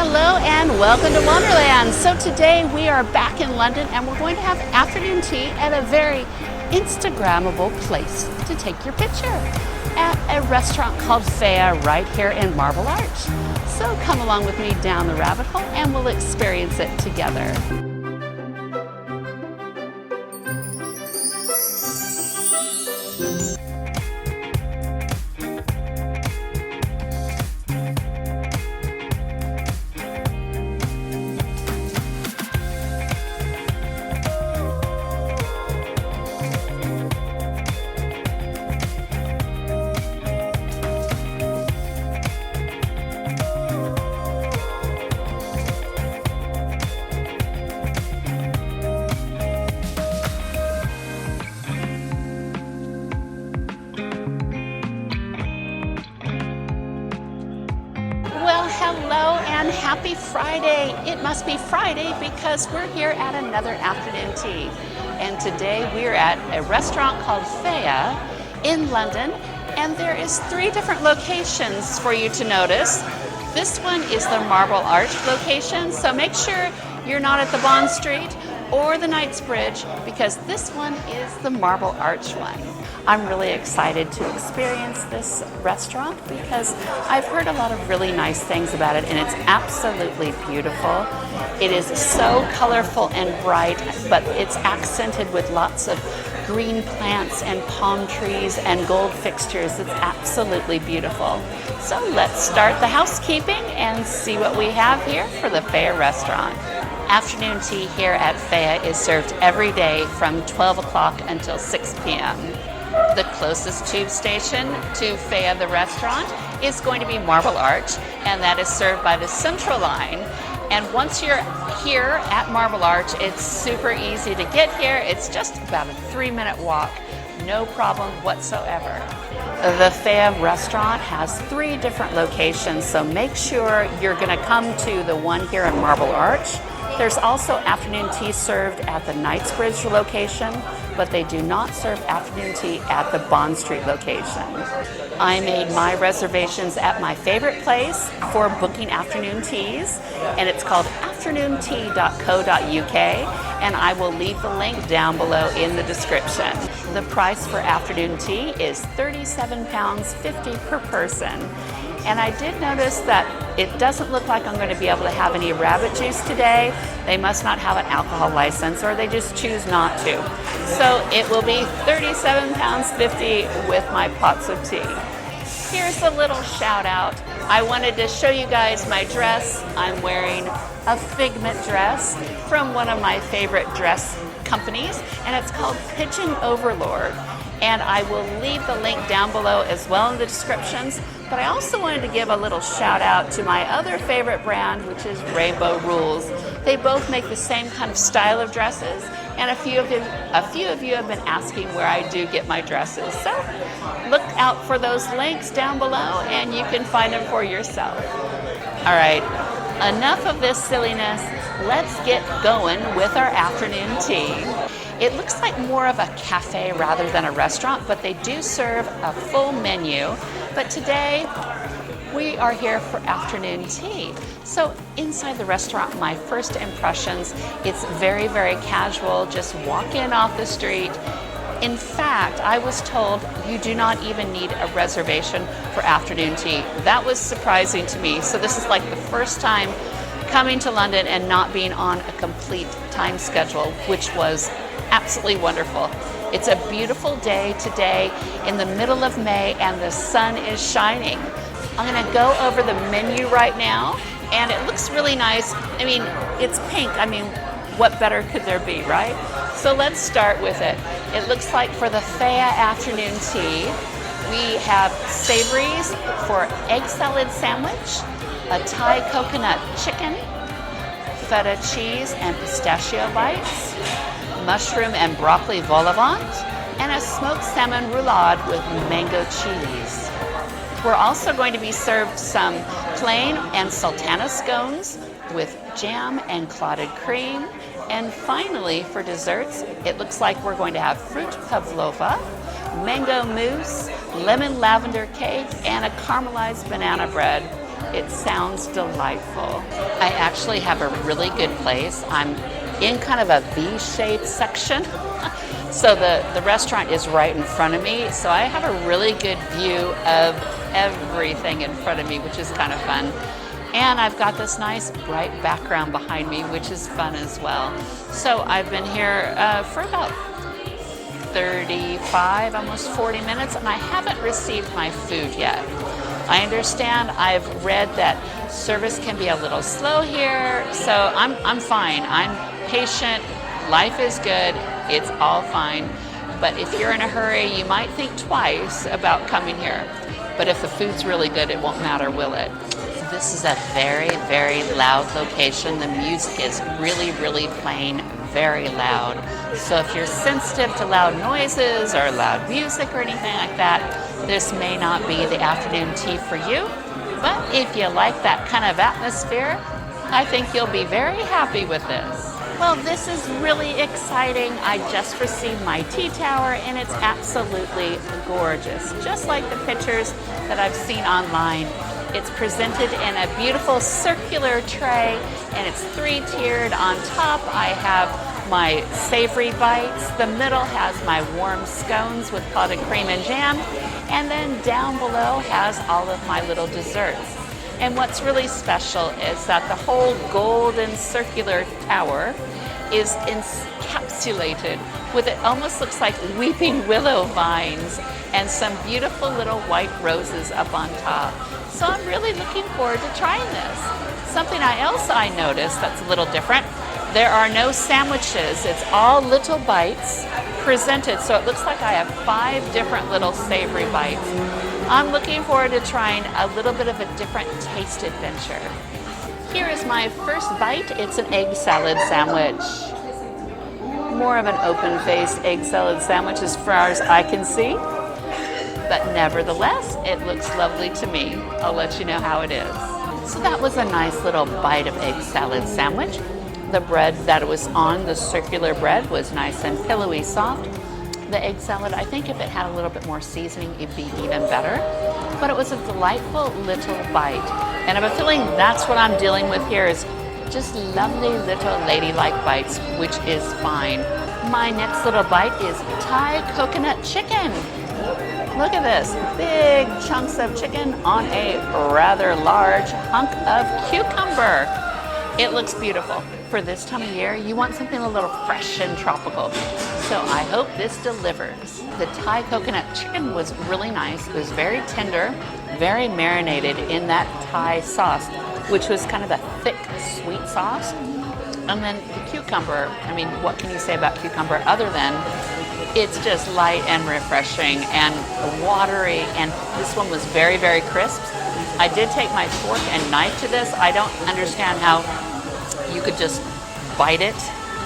Hello and welcome to Wanderland. So today we are back in London and we're going to have afternoon tea at a very Instagrammable place to take your picture at a restaurant called Feya right here in Marble Arch. So come along with me down the rabbit hole and we'll experience it together. Well, hello and happy Friday. It must be Friday because we're here at another afternoon tea. And today we're at a restaurant called Feya in London. And there is 3 different locations for you to notice. This one is the Marble Arch location, so make sure you're not at the Bond Street or the Knightsbridge because this one is the Marble Arch one. I'm really excited to experience this restaurant because I've heard a lot of really nice things about it and it's absolutely beautiful. It is so colorful and bright, but it's accented with lots of green plants and palm trees and gold fixtures. It's absolutely beautiful. So let's start the housekeeping and see what we have here for the Feya restaurant. Afternoon tea here at Feya is served every day from 12 o'clock until 6 p.m. The closest tube station to Feya the restaurant is going to be Marble Arch, and that is served by the Central Line. And once you're here at Marble Arch, it's super easy to get here. It's just about a 3-minute walk, no problem whatsoever. The Feya restaurant has 3 different locations, so make sure you're going to come to the one here in Marble Arch. There's also afternoon tea served at the Knightsbridge location, but they do not serve afternoon tea at the Bond Street location. I made my reservations at my favorite place for booking afternoon teas, and it's called afternoontea.co.uk, and I will leave the link down below in the description. The price for afternoon tea is £37.50 per person. And I did notice that it doesn't look like I'm going to be able to have any rabbit juice today. They must not have an alcohol license or they just choose not to. So it will be £37.50 with my pots of tea. Here's a little shout out. I wanted to show you guys my dress. I'm wearing a Figment dress from one of my favorite dress companies, and it's called Pigeon Overlord. And I will leave the link down below as well in the descriptions. But I also wanted to give a little shout out to my other favorite brand, which is Rainbow Rules. They both make the same kind of style of dresses, and a few of you have been asking where I do get my dresses. So look out for those links down below and you can find them for yourself. All right, enough of this silliness. Let's get going with our afternoon tea. It looks like more of a cafe rather than a restaurant, but they do serve a full menu. But today, we are here for afternoon tea. So inside the restaurant, my first impressions, it's very, very casual. Just walk in off the street. In fact, I was told you do not even need a reservation for afternoon tea. That was surprising to me. So this is like the first time coming to London and not being on a complete time schedule, which was absolutely wonderful. It's a beautiful day today in the middle of May and the sun is shining. I'm going to go over the menu right now and it looks really nice. I mean, it's pink. I mean, what better could there be, right? So let's start with it. It looks like for the Feya afternoon tea, we have savories for egg salad sandwich, a Thai coconut chicken, feta cheese and pistachio bites, mushroom and broccoli vol au vent, and a smoked salmon roulade with mango cheese. We're also going to be served some plain and sultana scones with jam and clotted cream. And finally, for desserts, it looks like we're going to have fruit pavlova, mango mousse, lemon lavender cake, and a caramelized banana bread. It sounds delightful. I actually have a really good place. I'm in kind of a V-shaped section. So the restaurant is right in front of me. So I have a really good view of everything in front of me, which is kind of fun. And I've got this nice bright background behind me, which is fun as well. So I've been here for about 35, almost 40 minutes, and I haven't received my food yet. I understand, I've read that service can be a little slow here, so I'm fine. I'm patient, life is good, it's all fine. But if you're in a hurry, you might think twice about coming here. But if the food's really good, it won't matter, will it? This is a very, very loud location. The music is really, really playing very loud. So if you're sensitive to loud noises or loud music or anything like that, this may not be the afternoon tea for you. But if you like that kind of atmosphere, I think you'll be very happy with this. Well, this is really exciting. I just received my tea tower and it's absolutely gorgeous. Just like the pictures that I've seen online. It's presented in a beautiful circular tray and it's 3-tiered. On top I have my savory bites. The middle has my warm scones with potted cream and jam. And then down below has all of my little desserts. And what's really special is that the whole golden circular tower is encapsulated with, it almost looks like weeping willow vines and some beautiful little white roses up on top. So I'm really looking forward to trying this. Something else I noticed that's a little different, there are no sandwiches. It's all little bites presented. So it looks like I have 5 different little savory bites. I'm looking forward to trying a little bit of a different taste adventure. Here is my first bite. It's an egg salad sandwich. More of an open-faced egg salad sandwich as far as I can see. But nevertheless, it looks lovely to me. I'll let you know how it is. So that was a nice little bite of egg salad sandwich. The bread that it was on, the circular bread, was nice and pillowy soft. The egg salad, I think if it had a little bit more seasoning, it'd be even better. But it was a delightful little bite. And I have a feeling that's what I'm dealing with here is just lovely little ladylike bites, which is fine. My next little bite is Thai coconut chicken. Look at this, big chunks of chicken on a rather large hunk of cucumber. It looks beautiful. For this time of year, you want something a little fresh and tropical. So I hope this delivers. The Thai coconut chicken was really nice. It was very tender, very marinated in that Thai sauce, which was kind of a thick, sweet sauce. And then the cucumber, I mean, what can you say about cucumber other than it's just light and refreshing and watery, and this one was very, very crisp. I did take my fork and knife to this. I don't understand how you could just bite it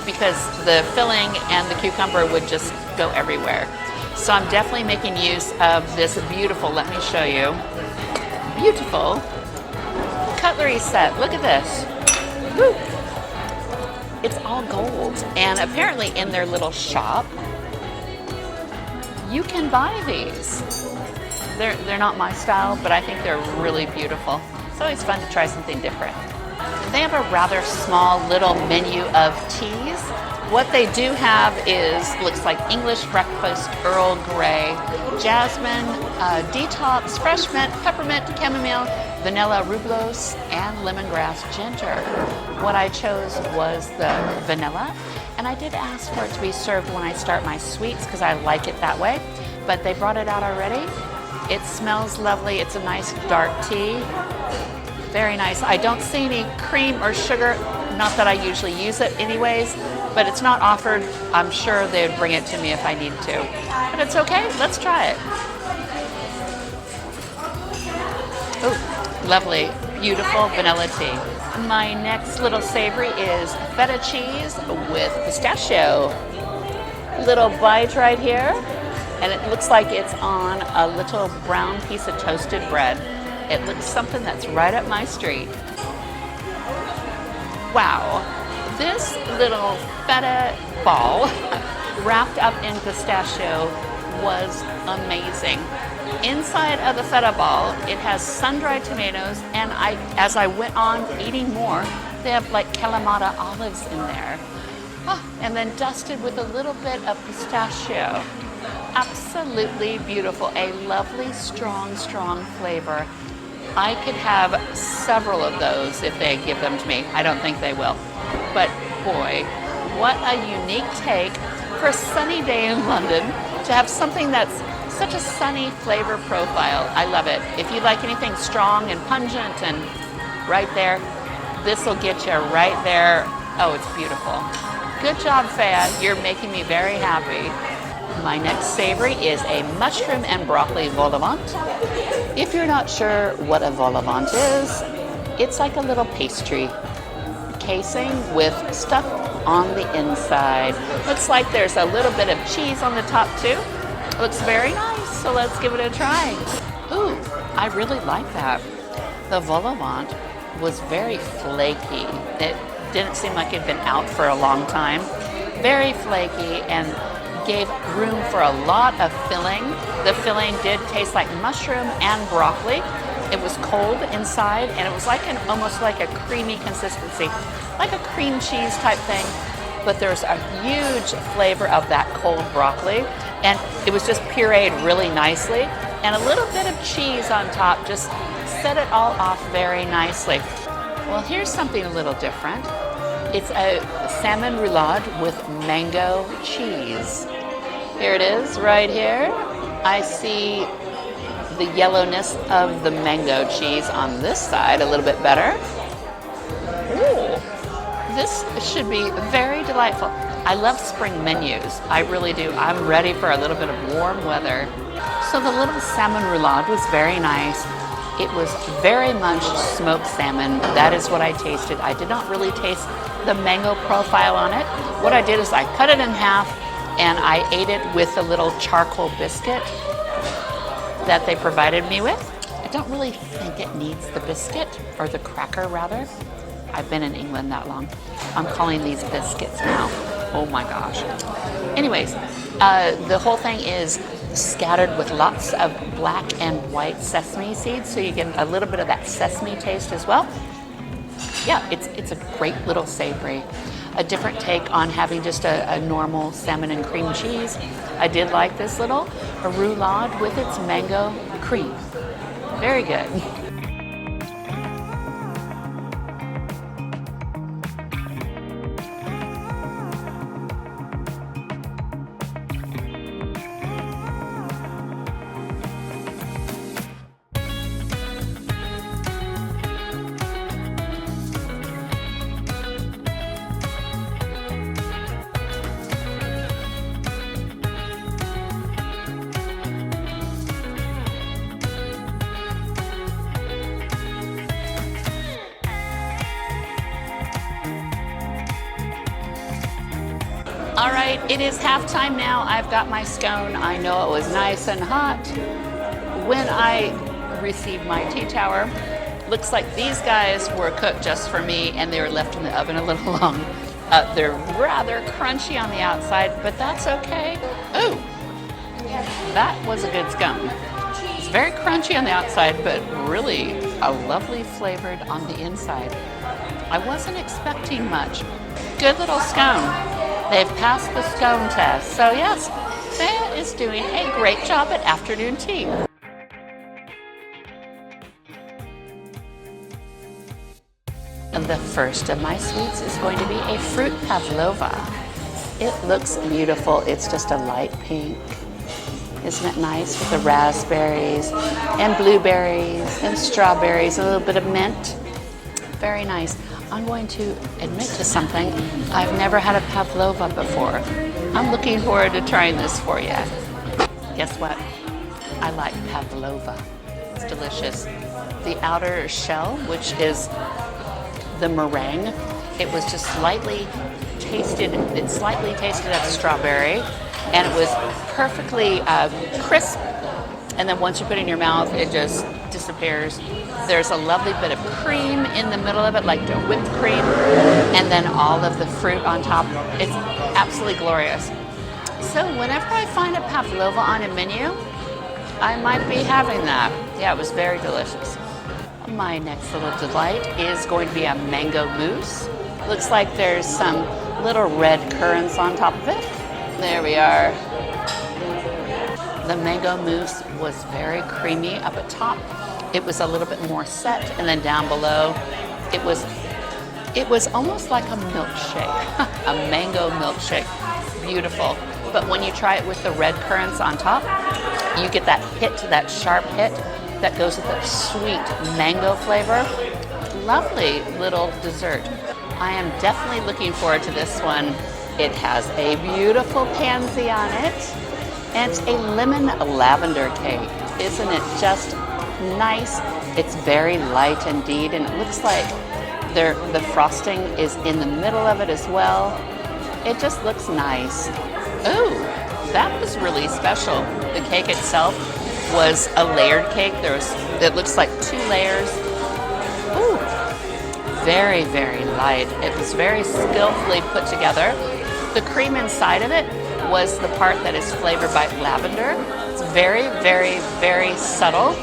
because the filling and the cucumber would just go everywhere. So I'm definitely making use of this beautiful, let me show you, beautiful cutlery set. Look at this. Woo. It's all gold, and apparently in their little shop, you can buy these. They're not my style, but I think they're really beautiful. It's always fun to try something different. They have a rather small little menu of teas. What they do have is, looks like English breakfast, Earl Grey, jasmine, detox, fresh mint, peppermint, chamomile, vanilla rublos, and lemongrass ginger. What I chose was the vanilla, and I did ask for it to be served when I start my sweets because I like it that way, but they brought it out already. It smells lovely. It's a nice dark tea. Very nice. I don't see any cream or sugar, not that I usually use it anyways, but it's not offered. I'm sure they'd bring it to me if I need to. But it's okay, let's try it. Oh, lovely, beautiful vanilla tea. My next little savory is feta cheese with pistachio. Little bite right here, and it looks like it's on a little brown piece of toasted bread. It looks something that's right up my street. Wow, this little feta ball wrapped up in pistachio was amazing. Inside of the feta ball, it has sun-dried tomatoes, and as I went on eating more, they have like Kalamata olives in there. Oh, and then dusted with a little bit of pistachio. Absolutely beautiful. A lovely, strong, strong flavor. I could have several of those if they give them to me. I don't think they will. But boy, what a unique take for a sunny day in London to have something that's such a sunny flavor profile. I love it. If you like anything strong and pungent and right there, this will get you right there. Oh, it's beautiful. Good job, Feya. You're making me very happy. My next savory is a mushroom and broccoli vol au vent. If you're not sure what a vol au vent is, it's like a little pastry casing with stuff on the inside. Looks like there's a little bit of cheese on the top too. Looks very nice, so let's give it a try. Ooh, I really like that. The vol au vent was very flaky. It didn't seem like it had been out for a long time. Very flaky and gave room for a lot of filling. The filling did taste like mushroom and broccoli. It was cold inside, and it was like almost like a creamy consistency, like a cream cheese type thing. But there's a huge flavor of that cold broccoli, and it was just pureed really nicely. And a little bit of cheese on top just set it all off very nicely. Well, here's something a little different. It's a salmon roulade with mango cheese. Here it is, right here. I see the yellowness of the mango cheese on this side a little bit better. Ooh, this should be very delightful. I love spring menus. I really do. I'm ready for a little bit of warm weather. So the little salmon roulade was very nice. It was very much smoked salmon. That is what I tasted. I did not really taste the mango profile on it. What I did is I cut it in half and I ate it with a little charcoal biscuit that they provided me with. I don't really think it needs the biscuit, or the cracker rather. I've been in England that long. I'm calling these biscuits now. Oh my gosh. Anyways, the whole thing is scattered with lots of black and white sesame seeds, so you get a little bit of that sesame taste as well. Yeah, it's a great little savory. A different take on having just a normal salmon and cream cheese. I did like this little roulade with its mango cream. Very good. All right, it is halftime now. I've got my scone. I know it was nice and hot when I received my tea tower. Looks like these guys were cooked just for me, and they were left in the oven a little long. They're rather crunchy on the outside, but that's okay. Ooh, that was a good scone. It's very crunchy on the outside, but really a lovely flavored on the inside. I wasn't expecting much. Good little scone. They've passed the scone test. So yes, Feya is doing a great job at afternoon tea. The first of my sweets is going to be a fruit pavlova. It looks beautiful. It's just a light pink. Isn't it nice with the raspberries and blueberries and strawberries, a little bit of mint? Very nice. I'm going to admit to something. I've never had a pavlova before. I'm looking forward to trying this for you. Guess what? I like pavlova. It's delicious. The outer shell, which is the meringue, it was just slightly tasted of strawberry, and it was perfectly crisp. And then once you put it in your mouth, it just disappears. There's a lovely bit of cream in the middle of it, like the whipped cream, and then all of the fruit on top. It's absolutely glorious. So whenever I find a pavlova on a menu, I might be having that. Yeah, it was very delicious. My next little delight is going to be a mango mousse. Looks like there's some little red currants on top of it. There we are. The mango mousse was very creamy up at top. It was a little bit more set, and then down below, it was almost like a milkshake, a mango milkshake. Beautiful. But when you try it with the red currants on top, you get that hit, that sharp hit that goes with the sweet mango flavor. Lovely little dessert. I am definitely looking forward to this one. It has a beautiful pansy on it, and it's a lemon lavender cake. Isn't it just nice? It's very light indeed, and it looks like the frosting is in the middle of it as well. It just looks nice. Oh, that was really special. The cake itself was a layered cake. It looks like 2 layers. Ooh, very, very light. It was very skillfully put together. The cream inside of it was the part that is flavored by lavender. It's very, very, very subtle.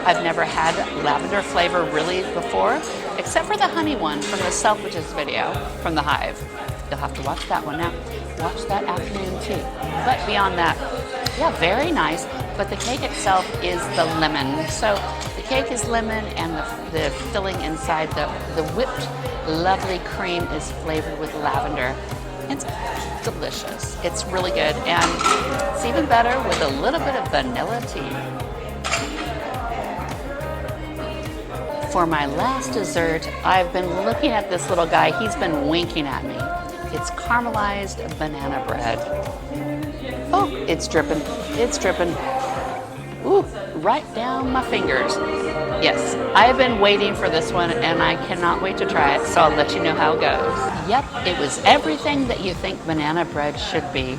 I've never had lavender flavor really before, except for the honey one from the Selfridges video from the Hive. You'll have to watch that one now. Watch that afternoon tea. But beyond that, yeah, very nice. But the cake itself is the lemon. So the cake is lemon, and the filling inside, the whipped lovely cream is flavored with lavender. It's delicious. It's really good, and it's even better with a little bit of vanilla tea. For my last dessert, I've been looking at this little guy. He's been winking at me. It's caramelized banana bread. Oh, it's dripping. It's dripping. Ooh, right down my fingers. Yes, I've been waiting for this one, and I cannot wait to try it, so I'll let you know how it goes. Yep, it was everything that you think banana bread should be.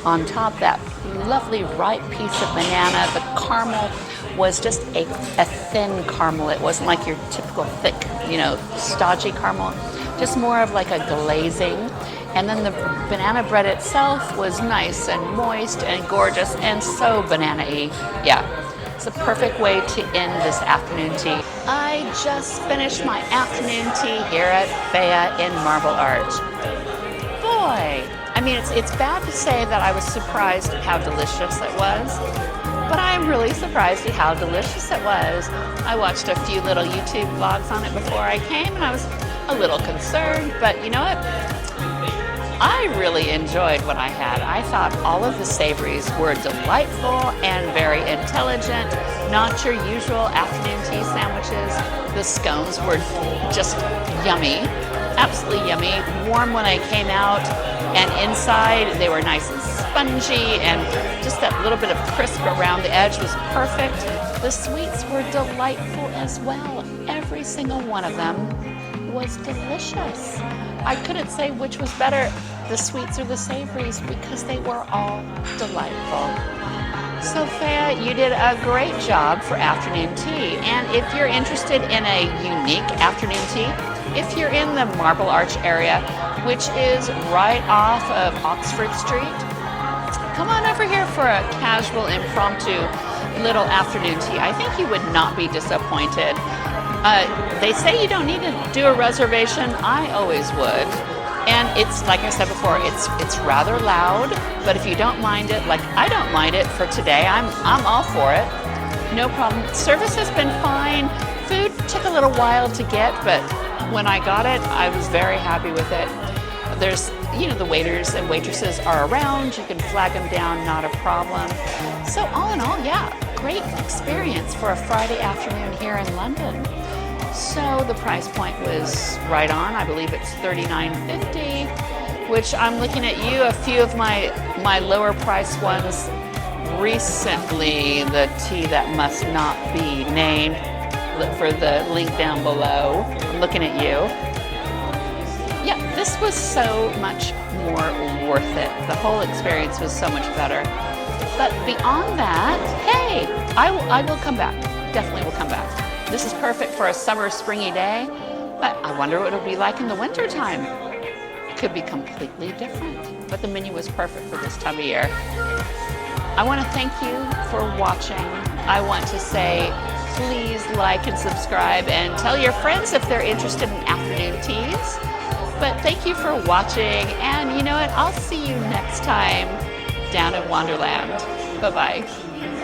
On top, that lovely ripe piece of banana. The caramel was just a thin caramel. It wasn't like your typical thick, stodgy caramel. Just more of like a glazing. And then the banana bread itself was nice and moist and gorgeous and so banana-y. Yeah, it's a perfect way to end this afternoon tea. I just finished my afternoon tea here at Feya in Marble Arch. Boy, I mean, it's bad to say that I was surprised at how delicious it was, but I'm really surprised at how delicious it was. I watched a few little YouTube vlogs on it before I came, and I was a little concerned, but you know what? I really enjoyed what I had. I thought all of the savories were delightful and very intelligent, not your usual afternoon tea sandwiches. The scones were just yummy, absolutely yummy, warm when I came out, and inside they were nice and spongy, and just that little bit of crisp around the edge was perfect. The sweets were delightful as well. Every single one of them was delicious. I couldn't say which was better, the sweets or the savories, because they were all delightful. So Feya, you did a great job for afternoon tea. And if you're interested in a unique afternoon tea, if you're in the Marble Arch area, which is right off of Oxford Street, come on over here for a casual, impromptu little afternoon tea. I think you would not be disappointed. They say you don't need to do a reservation. I always would. And it's, like I said before, it's rather loud, but if you don't mind it, like I don't mind it for today, I'm all for it. No problem. Service has been fine. Food took a little while to get, but when I got it, I was very happy with it. There's, the waiters and waitresses are around. You can flag them down, not a problem. So all in all, yeah, great experience for a Friday afternoon here in London. So the price point was right on. I believe it's $39.50, which I'm looking at you. A few of my lower price ones recently, the tea that must not be named, look for the link down below. I'm looking at you. Yeah, this was so much more worth it. The whole experience was so much better. But beyond that, hey, I will come back. Definitely will come back. This is perfect for a summer, springy day, but I wonder what it'll be like in the winter time. It could be completely different, but the menu was perfect for this time of year. I want to thank you for watching. I want to say please like and subscribe and tell your friends if they're interested in afternoon teas. But thank you for watching, and you know what? I'll see you next time down at Wanderland. Bye-bye.